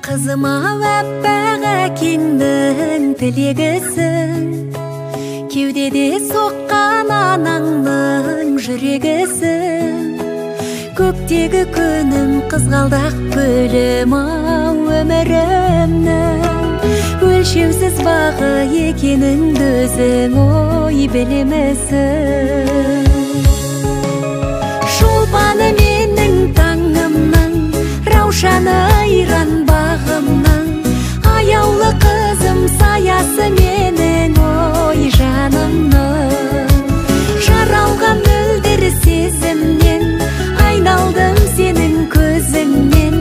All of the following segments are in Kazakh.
Kızıma vəpbəğə kingдің тілегісің, кеудеде соққан анаңның жүрегісің. Көктегі күнім қызғалдақ гүлім ау өмірімнің, өлшеусіз бағы екеніңді өзің ой білемісің. Шолпаны менің таңымның, раушаны айран бағымның, аяулы қызым саясы менің ой жанымның. Жаралған мөлдір сезімнен, айналдым сенің көзіңнен,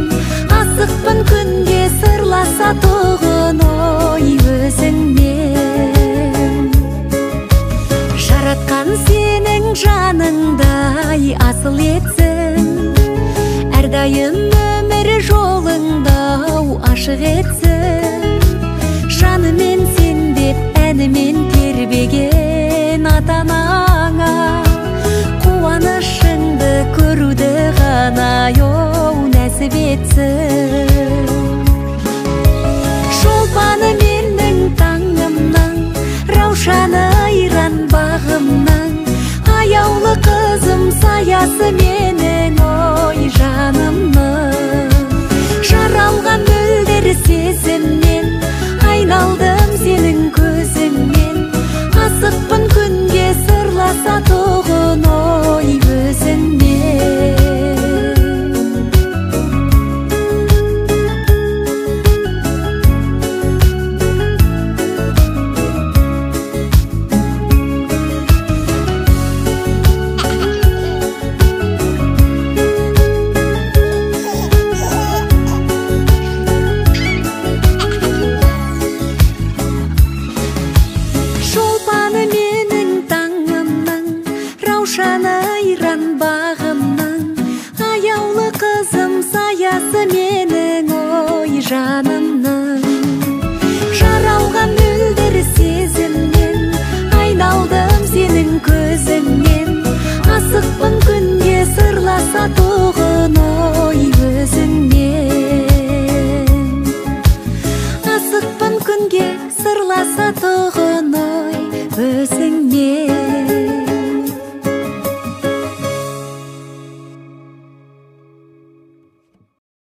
асықпын күнге сырласа тұғын ой өзіңмен. Жаратқан сенің жаныңдай асыл етсін, әрдайым өмір жолыңда ашық етсін. Жанымен сен деп әнімен тербеген ата-анаңа, қуанышыңды көруді ғана нәсіп етсін. Шолпаны